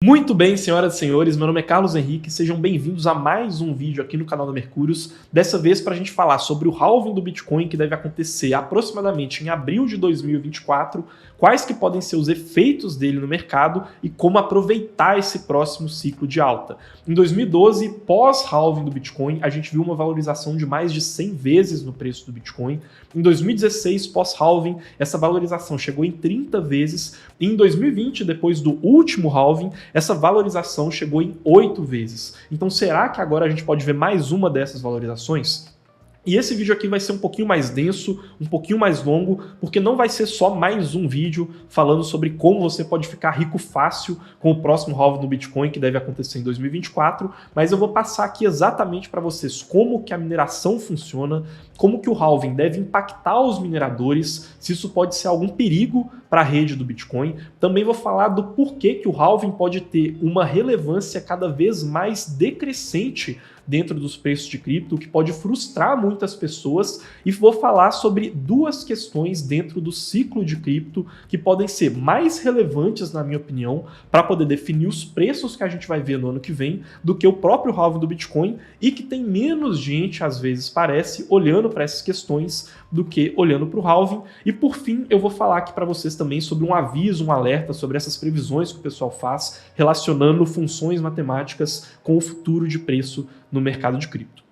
Muito bem, senhoras e senhores, meu nome é Carlos Henrique, sejam bem-vindos a mais um vídeo aqui no canal da Mercúrios, dessa vez para a gente falar sobre o halving do Bitcoin que deve acontecer aproximadamente em abril de 2024, quais que podem ser os efeitos dele no mercado e como aproveitar esse próximo ciclo de alta. Em 2012, pós-halving do Bitcoin, a gente viu uma valorização de mais de 100 vezes no preço do Bitcoin. Em 2016, pós-halving, essa valorização chegou em 30 vezes. E em 2020, depois do último halving, essa valorização chegou em 8 vezes. Então será que agora a gente pode ver mais uma dessas valorizações? E esse vídeo aqui vai ser um pouquinho mais denso, um pouquinho mais longo, porque não vai ser só mais um vídeo falando sobre como você pode ficar rico fácil com o próximo halving do Bitcoin que deve acontecer em 2024, mas eu vou passar aqui exatamente para vocês como que a mineração funciona, como que o halving deve impactar os mineradores, se isso pode ser algum perigo para a rede do Bitcoin. Também vou falar do porquê que o halving pode ter uma relevância cada vez mais decrescente dentro dos preços de cripto, o que pode frustrar muitas pessoas, e vou falar sobre duas questões dentro do ciclo de cripto que podem ser mais relevantes, na minha opinião, para poder definir os preços que a gente vai ver no ano que vem, do que o próprio halving do Bitcoin, e que tem menos gente, às vezes parece, olhando para essas questões do que olhando para o halving. E por fim, eu vou falar aqui para vocês também sobre um aviso, um alerta sobre essas previsões que o pessoal faz relacionando funções matemáticas com o futuro de preço no mercado de cripto.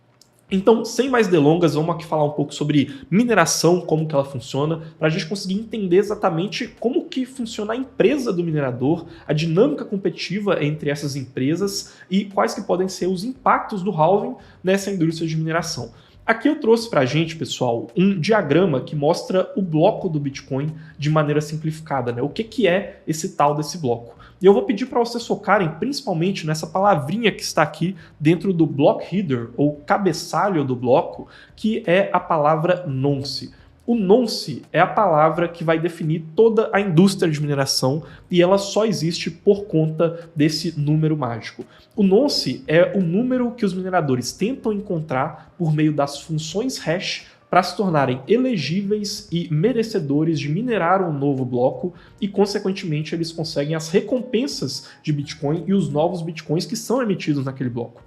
Então, sem mais delongas, vamos aqui falar um pouco sobre mineração, como que ela funciona, para a gente conseguir entender exatamente como que funciona a empresa do minerador, a dinâmica competitiva entre essas empresas e quais que podem ser os impactos do halving nessa indústria de mineração. Aqui eu trouxe para a gente, pessoal, um diagrama que mostra o bloco do Bitcoin de maneira simplificada, né? O que é esse tal desse bloco? E eu vou pedir para vocês focarem principalmente nessa palavrinha que está aqui dentro do block header, ou cabeçalho do bloco, que é a palavra nonce. O nonce é a palavra que vai definir toda a indústria de mineração e ela só existe por conta desse número mágico. O nonce é o número que os mineradores tentam encontrar por meio das funções hash para se tornarem elegíveis e merecedores de minerar um novo bloco e, consequentemente, eles conseguem as recompensas de Bitcoin e os novos Bitcoins que são emitidos naquele bloco.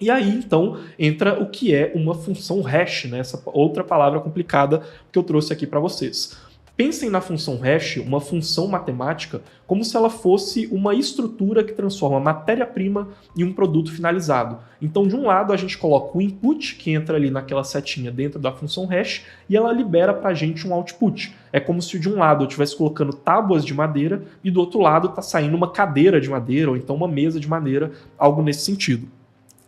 E aí, então, entra o que é uma função hash, né? Essa outra palavra complicada que eu trouxe aqui para vocês. Pensem na função hash, uma função matemática, como se ela fosse uma estrutura que transforma matéria-prima em um produto finalizado. Então, de um lado, a gente coloca o input, que entra ali naquela setinha dentro da função hash, e ela libera para a gente um output. É como se de um lado eu estivesse colocando tábuas de madeira e do outro lado está saindo uma cadeira de madeira ou então uma mesa de madeira, algo nesse sentido.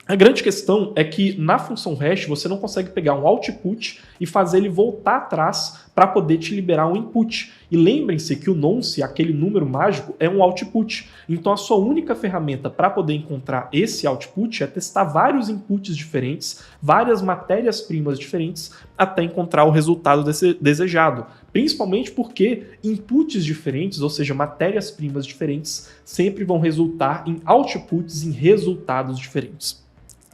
A grande questão é que na função hash você não consegue pegar um output e fazer ele voltar atrás para poder te liberar um input. E lembrem-se que o nonce, aquele número mágico, é um output. Então a sua única ferramenta para poder encontrar esse output é testar vários inputs diferentes, várias matérias-primas diferentes, até encontrar o resultado desejado. Principalmente porque inputs diferentes, ou seja, matérias-primas diferentes, sempre vão resultar em outputs, em resultados diferentes.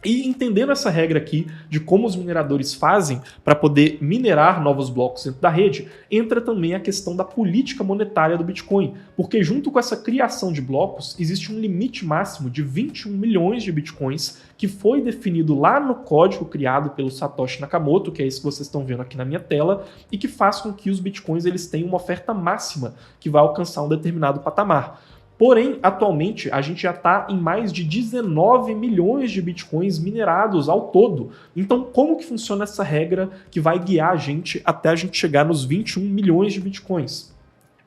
E entendendo essa regra aqui de como os mineradores fazem para poder minerar novos blocos dentro da rede, entra também a questão da política monetária do Bitcoin, porque junto com essa criação de blocos, existe um limite máximo de 21 milhões de Bitcoins que foi definido lá no código criado pelo Satoshi Nakamoto, que é esse que vocês estão vendo aqui na minha tela, e que faz com que os Bitcoins eles tenham uma oferta máxima que vai alcançar um determinado patamar. Porém, atualmente, a gente já está em mais de 19 milhões de Bitcoins minerados ao todo. Então, como que funciona essa regra que vai guiar a gente até a gente chegar nos 21 milhões de Bitcoins?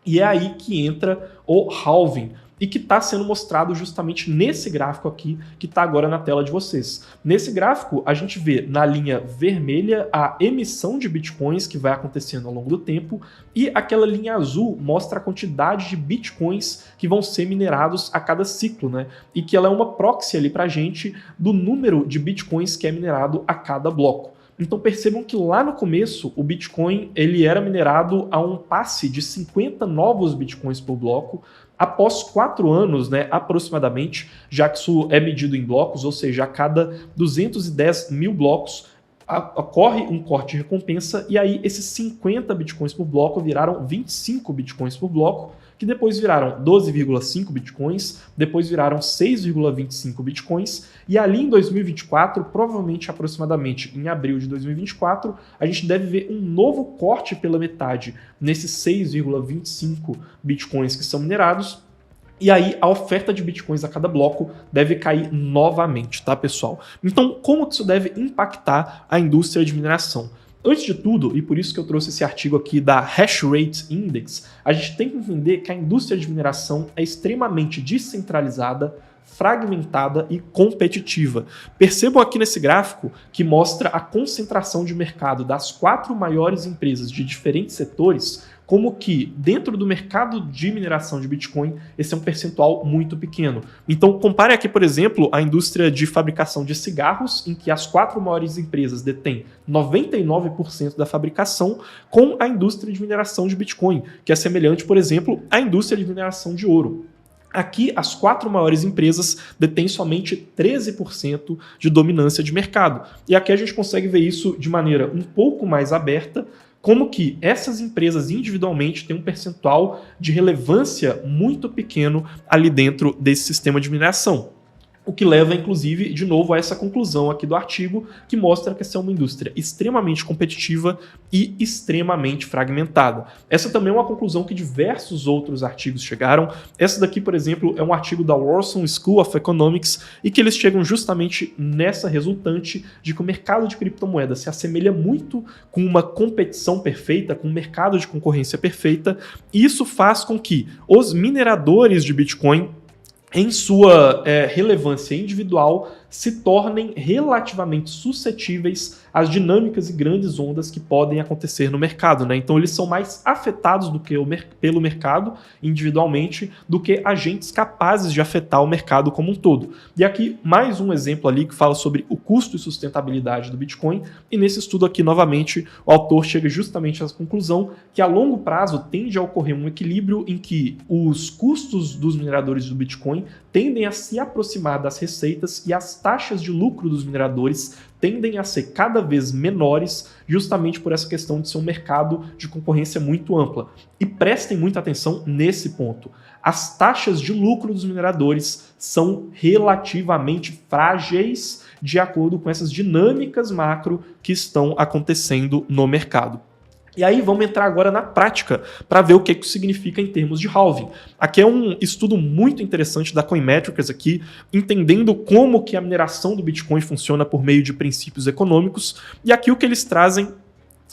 E é aí que entra o halving, e que está sendo mostrado justamente nesse gráfico aqui, que está agora na tela de vocês. Nesse gráfico, a gente vê na linha vermelha a emissão de bitcoins que vai acontecendo ao longo do tempo, e aquela linha azul mostra a quantidade de bitcoins que vão ser minerados a cada ciclo, né? E que ela é uma proxy ali para a gente do número de bitcoins que é minerado a cada bloco. Então percebam que lá no começo o Bitcoin ele era minerado a um passe de 50 novos Bitcoins por bloco. Após 4 anos, né, aproximadamente, já que isso é medido em blocos, ou seja, a cada 210 mil blocos, ocorre um corte de recompensa e aí esses 50 bitcoins por bloco viraram 25 bitcoins por bloco, que depois viraram 12,5 bitcoins, depois viraram 6,25 bitcoins, e ali em 2024, provavelmente aproximadamente em abril de 2024, a gente deve ver um novo corte pela metade nesses 6,25 bitcoins que são minerados. E aí a oferta de bitcoins a cada bloco deve cair novamente, tá, pessoal? Então, como que isso deve impactar a indústria de mineração? Antes de tudo, e por isso que eu trouxe esse artigo aqui da Hash Rate Index, a gente tem que entender que a indústria de mineração é extremamente descentralizada, fragmentada e competitiva. Percebam aqui nesse gráfico que mostra a concentração de mercado das 4 maiores empresas de diferentes setores, como que dentro do mercado de mineração de Bitcoin, esse é um percentual muito pequeno. Então, compare aqui, por exemplo, a indústria de fabricação de cigarros, em que as 4 maiores empresas detêm 99% da fabricação, com a indústria de mineração de Bitcoin, que é semelhante, por exemplo, à indústria de mineração de ouro. Aqui, as 4 maiores empresas detêm somente 13% de dominância de mercado. E aqui a gente consegue ver isso de maneira um pouco mais aberta, como que essas empresas individualmente têm um percentual de relevância muito pequeno ali dentro desse sistema de mineração. O que leva, inclusive, de novo a essa conclusão aqui do artigo, que mostra que essa é uma indústria extremamente competitiva e extremamente fragmentada. Essa também é uma conclusão que diversos outros artigos chegaram. Essa daqui, por exemplo, é um artigo da Warsaw School of Economics e que eles chegam justamente nessa resultante de que o mercado de criptomoedas se assemelha muito com uma competição perfeita, com um mercado de concorrência perfeita, e isso faz com que os mineradores de Bitcoin, em sua relevância individual, se tornem relativamente suscetíveis às dinâmicas e grandes ondas que podem acontecer no mercado, né? Então eles são mais afetados do que pelo mercado individualmente do que agentes capazes de afetar o mercado como um todo. E aqui mais um exemplo ali que fala sobre o custo e sustentabilidade do Bitcoin, e nesse estudo aqui novamente o autor chega justamente à conclusão que a longo prazo tende a ocorrer um equilíbrio em que os custos dos mineradores do Bitcoin tendem a se aproximar das receitas e as taxas de lucro dos mineradores tendem a ser cada vez menores, justamente por essa questão de ser um mercado de concorrência muito ampla. E prestem muita atenção nesse ponto. As taxas de lucro dos mineradores são relativamente frágeis de acordo com essas dinâmicas macro que estão acontecendo no mercado. E aí vamos entrar agora na prática para ver o que isso significa em termos de halving. Aqui é um estudo muito interessante da Coinmetrics aqui, entendendo como que a mineração do Bitcoin funciona por meio de princípios econômicos. E aqui o que eles trazem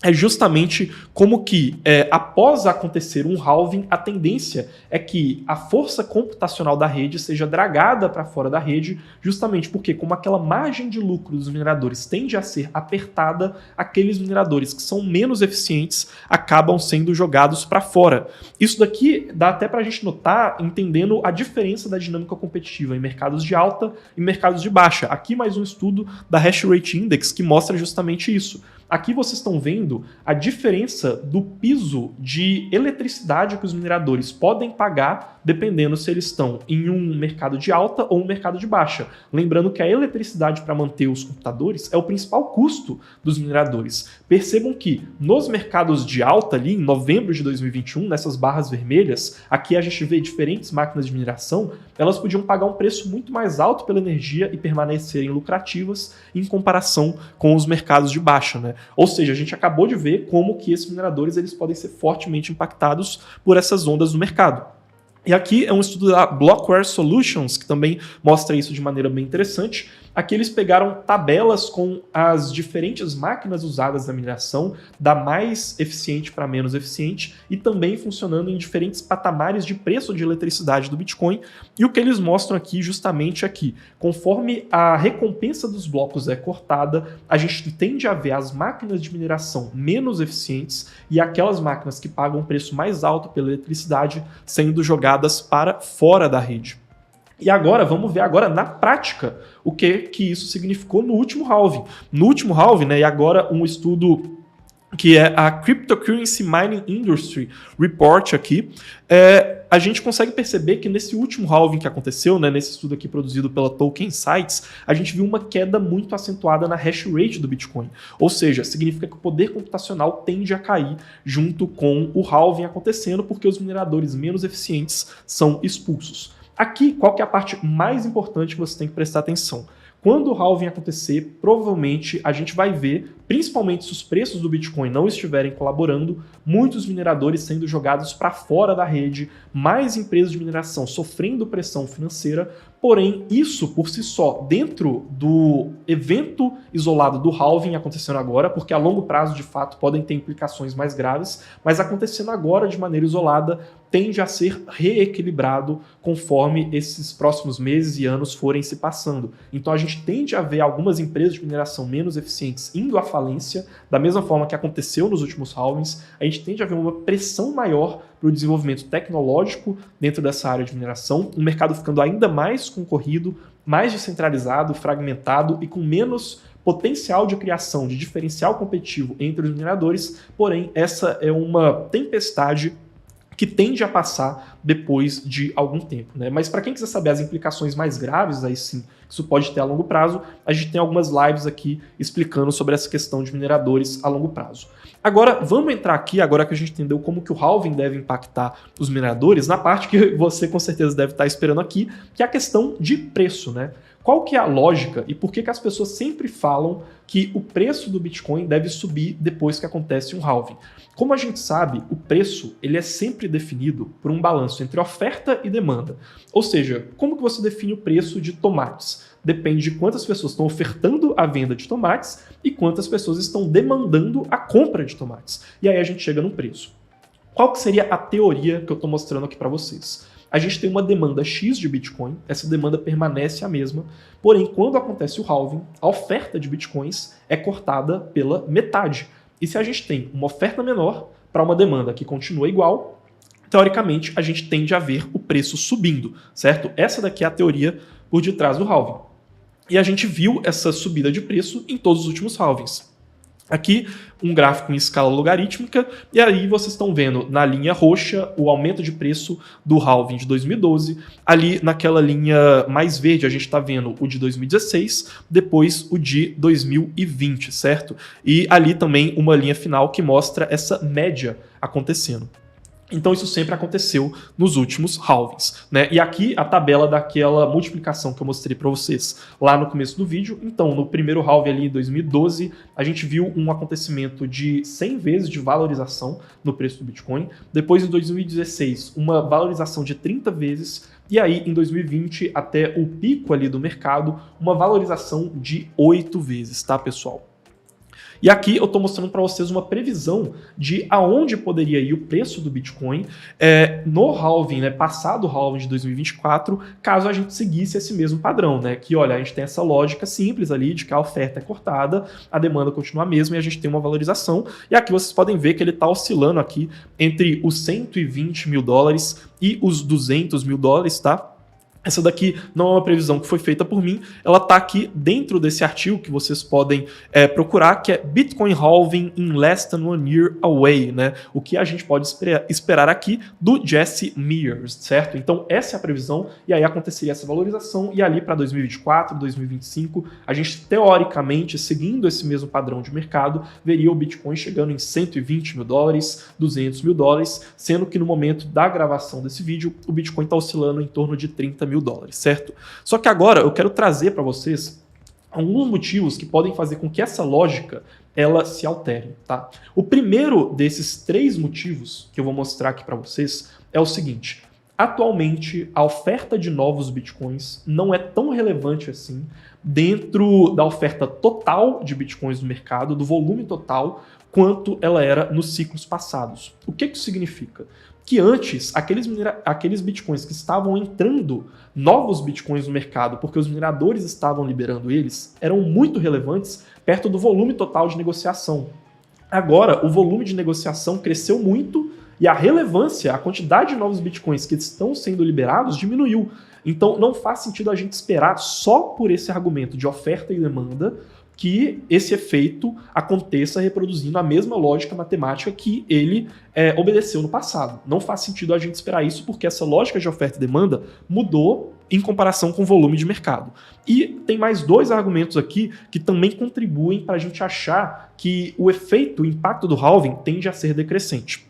é justamente como que, após acontecer um halving, a tendência é que a força computacional da rede seja dragada para fora da rede, justamente porque, como aquela margem de lucro dos mineradores tende a ser apertada, aqueles mineradores que são menos eficientes acabam sendo jogados para fora. Isso daqui dá até para a gente notar, entendendo a diferença da dinâmica competitiva em mercados de alta e mercados de baixa. Aqui mais um estudo da Hash Rate Index que mostra justamente isso. Aqui vocês estão vendo a diferença do piso de eletricidade que os mineradores podem pagar dependendo se eles estão em um mercado de alta ou um mercado de baixa. Lembrando que a eletricidade para manter os computadores é o principal custo dos mineradores. Percebam que nos mercados de alta, ali em novembro de 2021, nessas barras vermelhas, aqui a gente vê diferentes máquinas de mineração, elas podiam pagar um preço muito mais alto pela energia e permanecerem lucrativas em comparação com os mercados de baixa, né? Ou seja, a gente acabou de ver como que esses mineradores eles podem ser fortemente impactados por essas ondas no mercado. E aqui é um estudo da Blockware Solutions, que também mostra isso de maneira bem interessante. Aqui eles pegaram tabelas com as diferentes máquinas usadas na mineração, da mais eficiente para menos eficiente, e também funcionando em diferentes patamares de preço de eletricidade do Bitcoin. E o que eles mostram aqui justamente é que, conforme a recompensa dos blocos é cortada, a gente tende a ver as máquinas de mineração menos eficientes e aquelas máquinas que pagam um preço mais alto pela eletricidade sendo jogadas para fora da rede. E agora, vamos ver agora na prática o que isso significou no último halving. No último halving, né, e agora um estudo que é a Cryptocurrency Mining Industry Report aqui, a gente consegue perceber que nesse último halving que aconteceu, né, nesse estudo aqui produzido pela Token Sites, a gente viu uma queda muito acentuada na hash rate do Bitcoin. Ou seja, significa que o poder computacional tende a cair junto com o halving acontecendo, porque os mineradores menos eficientes são expulsos. Aqui, qual que é a parte mais importante que você tem que prestar atenção? Quando o halving acontecer, provavelmente a gente vai ver, principalmente se os preços do Bitcoin não estiverem colaborando, muitos mineradores sendo jogados para fora da rede, mais empresas de mineração sofrendo pressão financeira, porém isso por si só, dentro do evento isolado do halving acontecendo agora, porque a longo prazo de fato podem ter implicações mais graves, mas acontecendo agora de maneira isolada, tende a ser reequilibrado conforme esses próximos meses e anos forem se passando. Então a gente tende a ver algumas empresas de mineração menos eficientes indo à falência, da mesma forma que aconteceu nos últimos halvings, a gente tende a ver uma pressão maior para o desenvolvimento tecnológico dentro dessa área de mineração, um mercado ficando ainda mais concorrido, mais descentralizado, fragmentado e com menos potencial de criação de diferencial competitivo entre os mineradores, porém essa é uma tempestade que tende a passar depois de algum tempo, né? Mas para quem quiser saber as implicações mais graves, aí sim, que isso pode ter a longo prazo, a gente tem algumas lives aqui explicando sobre essa questão de mineradores a longo prazo. Agora, vamos entrar aqui, agora que a gente entendeu como que o halving deve impactar os mineradores, na parte que você com certeza deve estar esperando aqui, que é a questão de preço, né? Qual que é a lógica e por que que as pessoas sempre falam que o preço do Bitcoin deve subir depois que acontece um halving? Como a gente sabe, o preço ele é sempre definido por um balanço entre oferta e demanda. Ou seja, como que você define o preço de tomates? Depende de quantas pessoas estão ofertando a venda de tomates e quantas pessoas estão demandando a compra de tomates. E aí a gente chega no preço. Qual que seria a teoria que eu estou mostrando aqui para vocês? A gente tem uma demanda X de Bitcoin, essa demanda permanece a mesma, porém, quando acontece o halving, a oferta de Bitcoins é cortada pela metade. E se a gente tem uma oferta menor para uma demanda que continua igual, teoricamente, a gente tende a ver o preço subindo, certo? Essa daqui é a teoria por detrás do halving. E a gente viu essa subida de preço em todos os últimos halvings. Aqui, um gráfico em escala logarítmica, e aí vocês estão vendo na linha roxa o aumento de preço do halving de 2012, ali naquela linha mais verde a gente está vendo o de 2016, depois o de 2020, certo? E ali também uma linha final que mostra essa média acontecendo. Então isso sempre aconteceu nos últimos halvings, né? E aqui a tabela daquela multiplicação que eu mostrei para vocês lá no começo do vídeo. Então, no primeiro halving ali em 2012, a gente viu um acontecimento de 100 vezes de valorização no preço do Bitcoin. Depois, em 2016, uma valorização de 30 vezes. E aí, em 2020, até o pico ali do mercado, uma valorização de 8 vezes, tá, pessoal? E aqui eu estou mostrando para vocês uma previsão de aonde poderia ir o preço do Bitcoin no halving, né, passado o halving de 2024, caso a gente seguisse esse mesmo padrão, né? Que olha, a gente tem essa lógica simples ali de que a oferta é cortada, a demanda continua a mesma e a gente tem uma valorização. E aqui vocês podem ver que ele está oscilando aqui entre os 120 mil dólares e os 200 mil dólares, tá? Essa daqui não é uma previsão que foi feita por mim, ela está aqui dentro desse artigo que vocês podem procurar, que é Bitcoin Halving in Less Than 1 Year Away, né? O que a gente pode esperar aqui do Jesse Mears, certo? Então essa é a previsão, e aí aconteceria essa valorização, e ali para 2024, 2025, a gente teoricamente, seguindo esse mesmo padrão de mercado, veria o Bitcoin chegando em 120 mil dólares, 200 mil dólares, sendo que no momento da gravação desse vídeo, o Bitcoin está oscilando em torno de 30 mil dólares, certo? Só que agora eu quero trazer para vocês alguns motivos que podem fazer com que essa lógica ela se altere, tá? O primeiro desses 3 motivos que eu vou mostrar aqui para vocês é o seguinte: atualmente a oferta de novos bitcoins não é tão relevante assim dentro da oferta total de bitcoins no mercado, do volume total, quanto ela era nos ciclos passados. O que isso significa? Que antes, aqueles bitcoins que estavam entrando, novos bitcoins no mercado, porque os mineradores estavam liberando eles, eram muito relevantes perto do volume total de negociação. Agora, o volume de negociação cresceu muito e a relevância, a quantidade de novos bitcoins que estão sendo liberados diminuiu. Então, não faz sentido a gente esperar só por esse argumento de oferta e demanda que esse efeito aconteça reproduzindo a mesma lógica matemática que ele obedeceu no passado. Não faz sentido a gente esperar isso, porque essa lógica de oferta e demanda mudou em comparação com o volume de mercado. E tem mais dois argumentos aqui que também contribuem para a gente achar que o efeito, o impacto do halving tende a ser decrescente.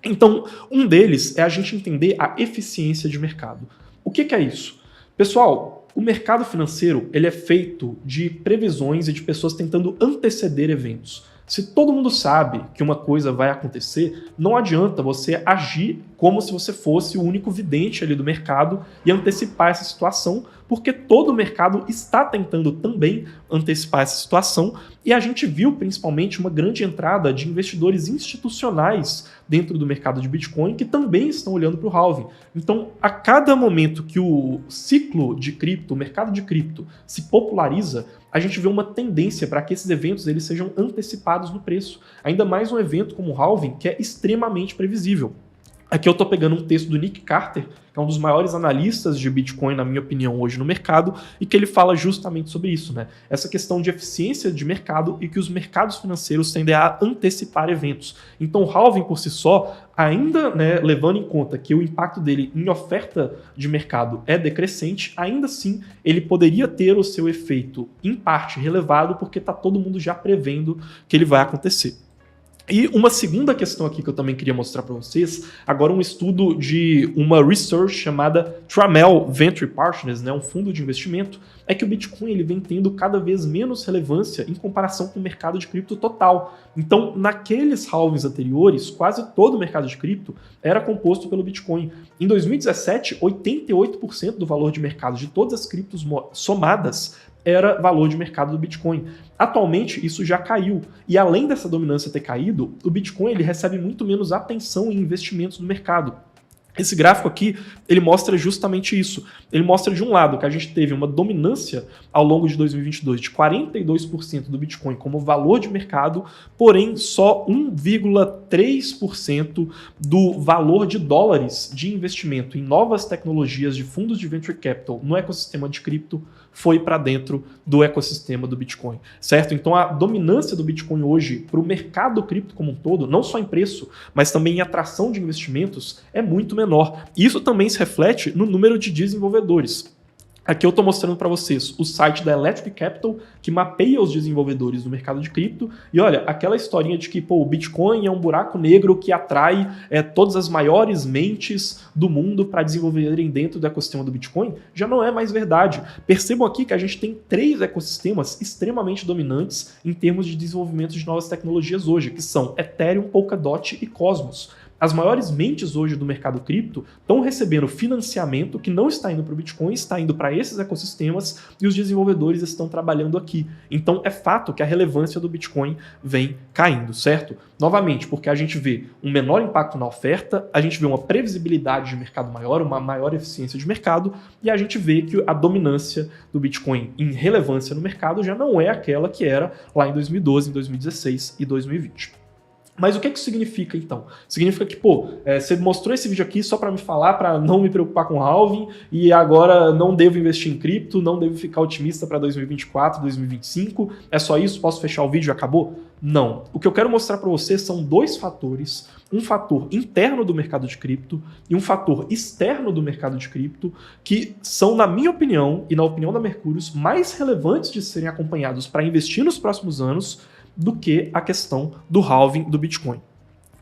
Então, um deles é a gente entender a eficiência de mercado. O que é isso? Pessoal, o mercado financeiro ele é feito de previsões e de pessoas tentando anteceder eventos. Se todo mundo sabe que uma coisa vai acontecer, não adianta você agir como se você fosse o único vidente ali do mercado e antecipar essa situação, porque todo o mercado está tentando também antecipar essa situação, e a gente viu principalmente uma grande entrada de investidores institucionais dentro do mercado de Bitcoin que também estão olhando para o halving. Então, a cada momento que o ciclo de cripto, o mercado de cripto, se populariza, a gente vê uma tendência para que esses eventos eles sejam antecipados no preço. Ainda mais um evento como o halving, que é extremamente previsível. Aqui eu estou pegando um texto do Nick Carter, que é um dos maiores analistas de Bitcoin, na minha opinião, hoje no mercado, e que ele fala justamente sobre isso, né? Essa questão de eficiência de mercado e que os mercados financeiros tendem a antecipar eventos. Então o halving por si só, ainda levando em conta que o impacto dele em oferta de mercado é decrescente, ainda assim ele poderia ter o seu efeito, em parte, relevado, porque está todo mundo já prevendo que ele vai acontecer. E uma segunda questão aqui que eu também queria mostrar para vocês, agora um estudo de uma research chamada Trammell Venture Partners, um fundo de investimento, é que o Bitcoin ele vem tendo cada vez menos relevância em comparação com o mercado de cripto total. Então, naqueles halvings anteriores, quase todo o mercado de cripto era composto pelo Bitcoin. Em 2017, 88% do valor de mercado de todas as criptos somadas era valor de mercado do Bitcoin. Atualmente, isso já caiu. E além dessa dominância ter caído, o Bitcoin ele recebe muito menos atenção em investimentos do mercado. Esse gráfico aqui, ele mostra justamente isso. Ele mostra, de um lado, que a gente teve uma dominância ao longo de 2022 de 42% do Bitcoin como valor de mercado, porém só 1,3% do valor de dólares de investimento em novas tecnologias de fundos de venture capital no ecossistema de cripto foi para dentro do ecossistema do Bitcoin, certo? Então a dominância do Bitcoin hoje para o mercado cripto como um todo, não só em preço, mas também em atração de investimentos, é muito menor. E isso também se reflete no número de desenvolvedores. Aqui eu estou mostrando para vocês o site da Electric Capital, que mapeia os desenvolvedores do mercado de cripto. E olha, aquela historinha de que o Bitcoin é um buraco negro que atrai todas as maiores mentes do mundo para desenvolverem dentro do ecossistema do Bitcoin, já não é mais verdade. Percebam aqui que a gente tem 3 ecossistemas extremamente dominantes em termos de desenvolvimento de novas tecnologias hoje, que são Ethereum, Polkadot e Cosmos. As maiores mentes hoje do mercado cripto estão recebendo financiamento que não está indo para o Bitcoin, está indo para esses ecossistemas e os desenvolvedores estão trabalhando aqui. Então é fato que a relevância do Bitcoin vem caindo, certo? Novamente, porque a gente vê um menor impacto na oferta, a gente vê uma previsibilidade de mercado maior, uma maior eficiência de mercado e a gente vê que a dominância do Bitcoin em relevância no mercado já não é aquela que era lá em 2012, em 2016 e 2020. Mas o que isso significa, então? Significa que, você mostrou esse vídeo aqui só para me falar, para não me preocupar com o halving, e agora não devo investir em cripto, não devo ficar otimista para 2024, 2025, é só isso? Posso fechar o vídeo e acabou? Não. O que eu quero mostrar para vocês são 2 fatores, um fator interno do mercado de cripto e um fator externo do mercado de cripto, que são, na minha opinião, e na opinião da Mercúrios, mais relevantes de serem acompanhados para investir nos próximos anos, do que a questão do halving do Bitcoin.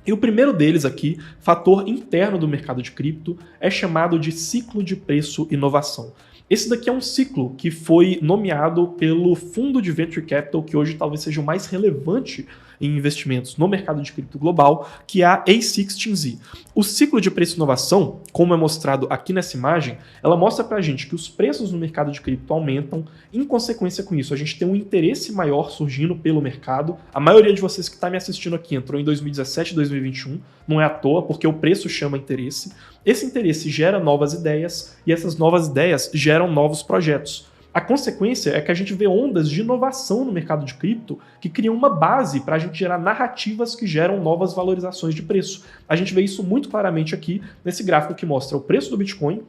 E o primeiro deles aqui, fator interno do mercado de cripto, é chamado de ciclo de preço inovação. Esse daqui é um ciclo que foi nomeado pelo fundo de Venture Capital, que hoje talvez seja o mais relevante em investimentos no mercado de cripto global, que é a A16Z. O ciclo de preço e inovação, como é mostrado aqui nessa imagem, ela mostra pra gente que os preços no mercado de cripto aumentam, em consequência com isso a gente tem um interesse maior surgindo pelo mercado. A maioria de vocês que está me assistindo aqui entrou em 2017 e 2021, não é à toa, porque o preço chama interesse. Esse interesse gera novas ideias e essas novas ideias geram novos projetos. A consequência é que a gente vê ondas de inovação no mercado de cripto que criam uma base para a gente gerar narrativas que geram novas valorizações de preço. A gente vê isso muito claramente aqui nesse gráfico que mostra o preço do Bitcoin,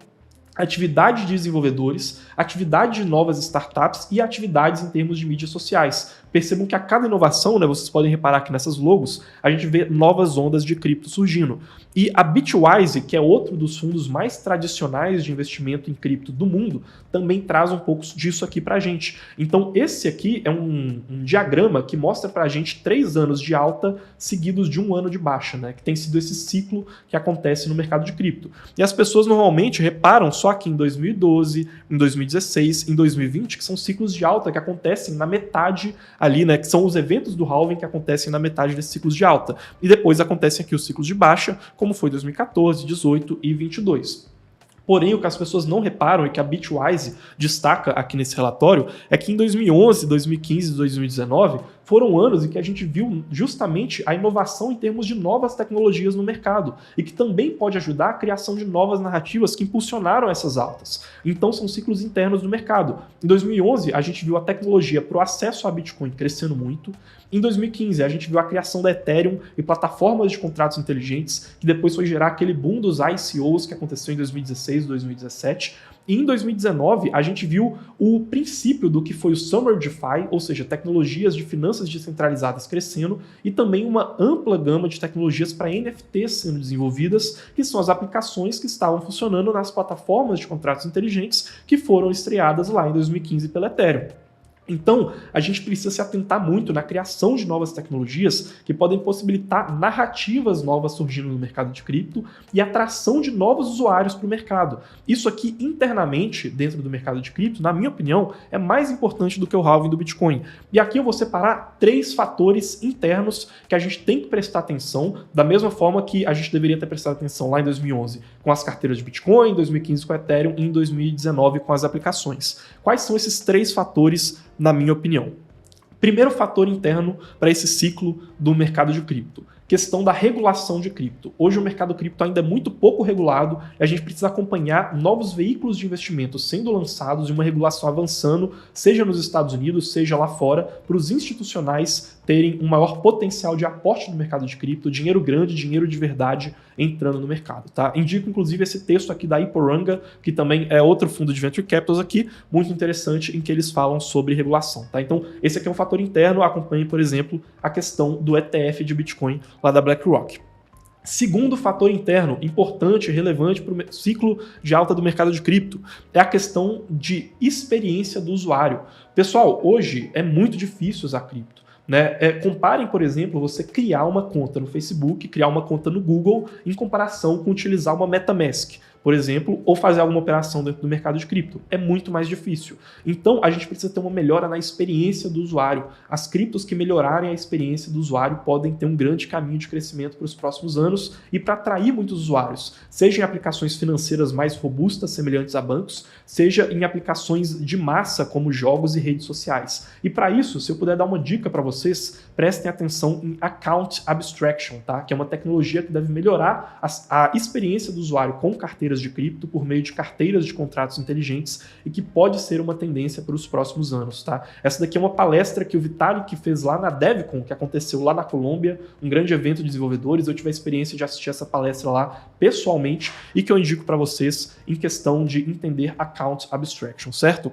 atividade de desenvolvedores, atividade de novas startups e atividades em termos de mídias sociais. Percebam que a cada inovação, né, vocês podem reparar que nessas logos, a gente vê novas ondas de cripto surgindo. E a Bitwise, que é outro dos fundos mais tradicionais de investimento em cripto do mundo, também traz um pouco disso aqui pra gente. Então esse aqui é um diagrama que mostra pra gente 3 anos de alta seguidos de 1 ano de baixa, né, que tem sido esse ciclo que acontece no mercado de cripto. E as pessoas normalmente reparam só aqui em 2012, em 2016, em 2020, que são ciclos de alta que acontecem na metade ali, né, que são os eventos do halving que acontecem na metade desses ciclos de alta. E depois acontecem aqui os ciclos de baixa, como foi 2014, 18 e 22. Porém, o que as pessoas não reparam e que a Bitwise destaca aqui nesse relatório é que em 2011, 2015 e 2019 foram anos em que a gente viu justamente a inovação em termos de novas tecnologias no mercado e que também pode ajudar a criação de novas narrativas que impulsionaram essas altas. Então são ciclos internos do mercado. Em 2011, a gente viu a tecnologia para o acesso a Bitcoin crescendo muito. Em 2015, a gente viu a criação da Ethereum e plataformas de contratos inteligentes, que depois foi gerar aquele boom dos ICOs que aconteceu em 2016, 2017. E em 2019, a gente viu o princípio do que foi o Summer DeFi, ou seja, tecnologias de finanças descentralizadas crescendo, e também uma ampla gama de tecnologias para NFTs sendo desenvolvidas, que são as aplicações que estavam funcionando nas plataformas de contratos inteligentes que foram estreadas lá em 2015 pela Ethereum. Então, a gente precisa se atentar muito na criação de novas tecnologias que podem possibilitar narrativas novas surgindo no mercado de cripto e atração de novos usuários para o mercado. Isso aqui, internamente, dentro do mercado de cripto, na minha opinião, é mais importante do que o halving do Bitcoin. E aqui eu vou separar 3 fatores internos que a gente tem que prestar atenção, da mesma forma que a gente deveria ter prestado atenção lá em 2011 com as carteiras de Bitcoin, em 2015 com a Ethereum e em 2019 com as aplicações. Quais são esses 3 fatores, na minha opinião? Primeiro fator interno para esse ciclo do mercado de cripto: questão da regulação de cripto. Hoje o mercado cripto ainda é muito pouco regulado e a gente precisa acompanhar novos veículos de investimento sendo lançados e uma regulação avançando, seja nos Estados Unidos, seja lá fora, para os institucionais terem um maior potencial de aporte no mercado de cripto, dinheiro grande, dinheiro de verdade entrando no mercado, tá? Indico inclusive esse texto aqui da Iporanga, que também é outro fundo de Venture Capitals aqui, muito interessante, em que eles falam sobre regulação, tá? Então esse aqui é um fator interno. Acompanhe, por exemplo, a questão do ETF de Bitcoin lá da BlackRock. Segundo fator interno importante e relevante para o ciclo de alta do mercado de cripto é a questão de experiência do usuário. Pessoal, hoje é muito difícil usar cripto, né? Comparem, por exemplo, você criar uma conta no Facebook, criar uma conta no Google, em comparação com utilizar uma MetaMask, por exemplo, ou fazer alguma operação dentro do mercado de cripto. É muito mais difícil. Então, a gente precisa ter uma melhora na experiência do usuário. As criptos que melhorarem a experiência do usuário podem ter um grande caminho de crescimento para os próximos anos e para atrair muitos usuários, seja em aplicações financeiras mais robustas, semelhantes a bancos, seja em aplicações de massa, como jogos e redes sociais. E para isso, se eu puder dar uma dica para vocês, prestem atenção em Account Abstraction, tá? Que é uma tecnologia que deve melhorar a experiência do usuário com carteiras de cripto por meio de carteiras de contratos inteligentes e que pode ser uma tendência para os próximos anos, tá? Essa daqui é uma palestra que o Vitalik fez lá na DevCon, que aconteceu lá na Colômbia, um grande evento de desenvolvedores. Eu tive a experiência de assistir essa palestra lá pessoalmente e que eu indico para vocês em questão de entender Account Abstraction, certo?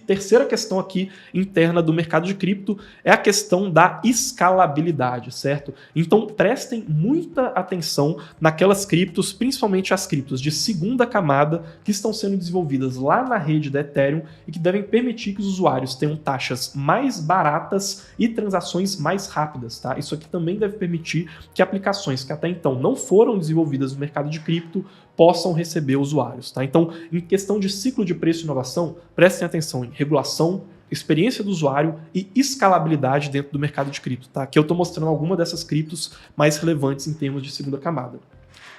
Terceira questão aqui interna do mercado de cripto é a questão da escalabilidade, certo? Então prestem muita atenção naquelas criptos, principalmente as criptos de segunda camada que estão sendo desenvolvidas lá na rede da Ethereum e que devem permitir que os usuários tenham taxas mais baratas e transações mais rápidas, tá? Isso aqui também deve permitir que aplicações que até então não foram desenvolvidas no mercado de cripto possam receber usuários, tá? Então, em questão de ciclo de preço e inovação, prestem atenção em regulação, experiência do usuário e escalabilidade dentro do mercado de cripto, tá? Que eu estou mostrando algumas dessas criptos mais relevantes em termos de segunda camada.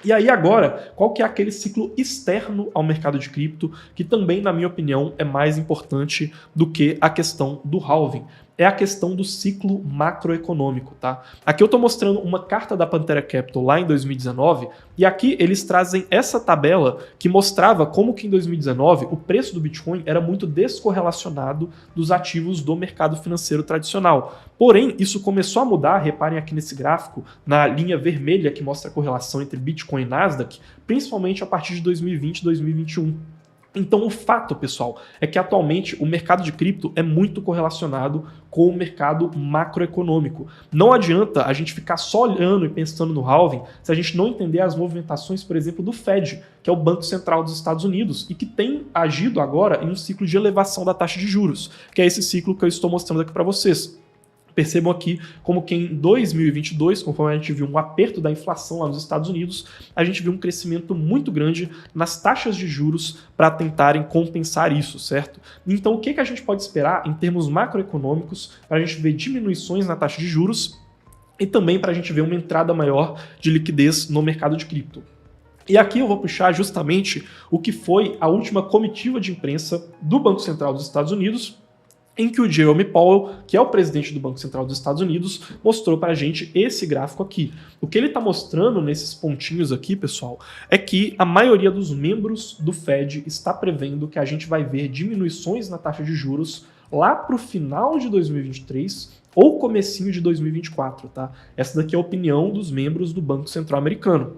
E aí agora, qual que é aquele ciclo externo ao mercado de cripto que também, na minha opinião, é mais importante do que a questão do halving? é a questão do ciclo macroeconômico, tá? Aqui eu estou mostrando uma carta da Pantera Capital lá em 2019, e aqui eles trazem essa tabela que mostrava como que em 2019 o preço do Bitcoin era muito descorrelacionado dos ativos do mercado financeiro tradicional. Porém, isso começou a mudar, reparem aqui nesse gráfico, na linha vermelha que mostra a correlação entre Bitcoin e Nasdaq, principalmente a partir de 2020 e 2021. Então o fato, pessoal, é que atualmente o mercado de cripto é muito correlacionado com o mercado macroeconômico. Não adianta a gente ficar só olhando e pensando no halving se a gente não entender as movimentações, por exemplo, do Fed, que é o Banco Central dos Estados Unidos, e que tem agido agora em um ciclo de elevação da taxa de juros, que é esse ciclo que eu estou mostrando aqui para vocês. Percebam aqui como que em 2022, conforme a gente viu um aperto da inflação lá nos Estados Unidos, a gente viu um crescimento muito grande nas taxas de juros para tentarem compensar isso, certo? Então o que a gente pode esperar em termos macroeconômicos para a gente ver diminuições na taxa de juros e também para a gente ver uma entrada maior de liquidez no mercado de cripto? E aqui eu vou puxar justamente o que foi a última comitiva de imprensa do Banco Central dos Estados Unidos, em que o Jerome Powell, que é o presidente do Banco Central dos Estados Unidos, mostrou para a gente esse gráfico aqui. O que ele está mostrando nesses pontinhos aqui, pessoal, é que a maioria dos membros do Fed está prevendo que a gente vai ver diminuições na taxa de juros lá para o final de 2023 ou comecinho de 2024, tá? Essa daqui é a opinião dos membros do Banco Central americano.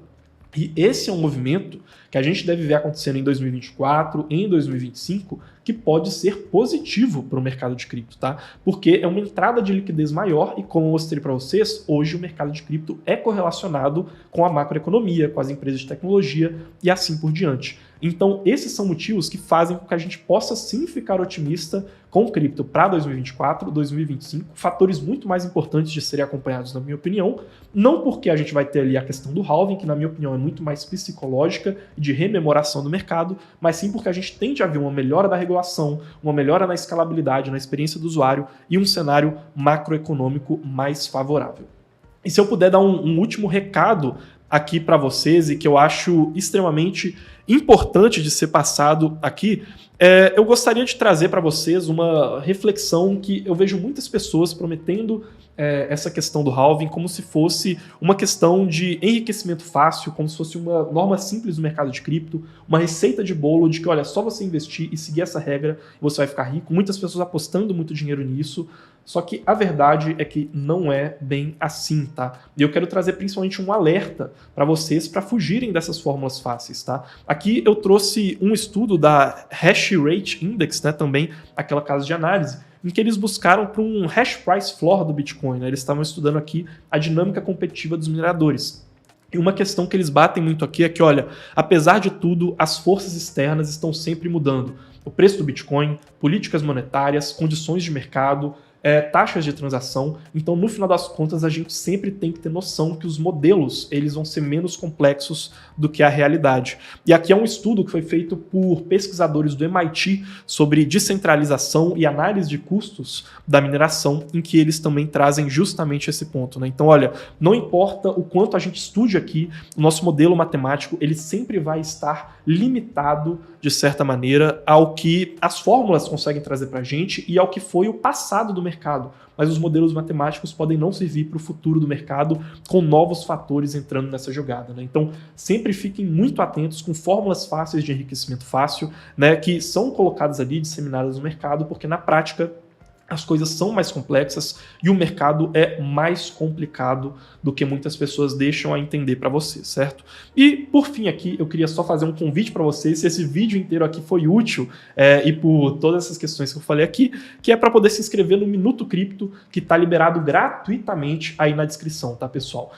E esse é um movimento que a gente deve ver acontecendo em 2024, em 2025, que pode ser positivo para o mercado de cripto, tá? Porque é uma entrada de liquidez maior e, como eu mostrei para vocês, hoje o mercado de cripto é correlacionado com a macroeconomia, com as empresas de tecnologia e assim por diante. Então, esses são motivos que fazem com que a gente possa sim ficar otimista com cripto para 2024, 2025, fatores muito mais importantes de serem acompanhados, na minha opinião, não porque a gente vai ter ali a questão do halving, que na minha opinião é muito mais psicológica e de rememoração do mercado, mas sim porque a gente tende a ver uma melhora da regulação, uma melhora na escalabilidade, na experiência do usuário e um cenário macroeconômico mais favorável. E se eu puder dar um último recado aqui para vocês e que eu acho extremamente importante de ser passado aqui, eu gostaria de trazer para vocês uma reflexão que eu vejo muitas pessoas prometendo essa questão do halving como se fosse uma questão de enriquecimento fácil, como se fosse uma norma simples do mercado de cripto, uma receita de bolo de que, olha, só você investir e seguir essa regra você vai ficar rico. Muitas pessoas apostando muito dinheiro nisso, só que a verdade é que não é bem assim, tá? E eu quero trazer principalmente um alerta para vocês para fugirem dessas fórmulas fáceis, tá? Aqui eu trouxe um estudo da Hash Rate Index, né, também aquela casa de análise, em que eles buscaram para um hash price floor do Bitcoin, né? Eles estavam estudando aqui a dinâmica competitiva dos mineradores. E uma questão que eles batem muito aqui é que, olha, apesar de tudo, as forças externas estão sempre mudando. O preço do Bitcoin, políticas monetárias, condições de mercado, taxas de transação. Então, no final das contas, a gente sempre tem que ter noção que os modelos eles vão ser menos complexos do que a realidade. E aqui é um estudo que foi feito por pesquisadores do MIT sobre descentralização e análise de custos da mineração, em que eles também trazem justamente esse ponto, né? Então, olha, não importa o quanto a gente estude aqui, o nosso modelo matemático ele sempre vai estar limitado, de certa maneira, ao que as fórmulas conseguem trazer para a gente e ao que foi o passado do mercado. Mas os modelos matemáticos podem não servir para o futuro do mercado com novos fatores entrando nessa jogada, né? Então, sempre fiquem muito atentos com fórmulas fáceis de enriquecimento fácil, né, que são colocadas ali, disseminadas no mercado, porque na prática as coisas são mais complexas e o mercado é mais complicado do que muitas pessoas deixam a entender para você, certo? E por fim aqui, eu queria só fazer um convite para vocês, se esse vídeo inteiro aqui foi útil e por todas essas questões que eu falei aqui, que é para poder se inscrever no Minuto Cripto, que está liberado gratuitamente aí na descrição, tá, pessoal?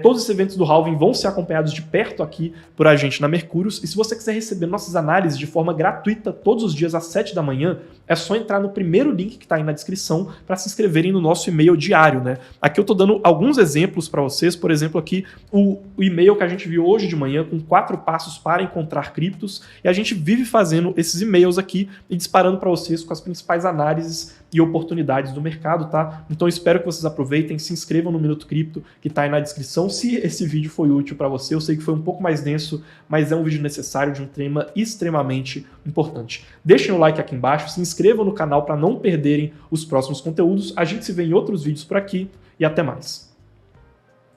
Todos os eventos do halving vão ser acompanhados de perto aqui por a gente na Mercúrios, e se você quiser receber nossas análises de forma gratuita todos os dias às 7 da manhã, é só entrar no primeiro link que está aí na descrição para se inscreverem no nosso e-mail diário, né? Aqui eu estou dando alguns exemplos para vocês, por exemplo, aqui o e-mail que a gente viu hoje de manhã com 4 passos para encontrar criptos, e a gente vive fazendo esses e-mails aqui e disparando para vocês com as principais análises e oportunidades do mercado, tá? Então eu espero que vocês aproveitem, se inscrevam no Minuto Cripto, que está aí na descrição, se esse vídeo foi útil para você. Eu sei que foi um pouco mais denso, mas é um vídeo necessário de um tema extremamente importante. Deixem o like aqui embaixo, se inscrevam no canal para não perderem os próximos conteúdos. A gente se vê em outros vídeos por aqui e até mais.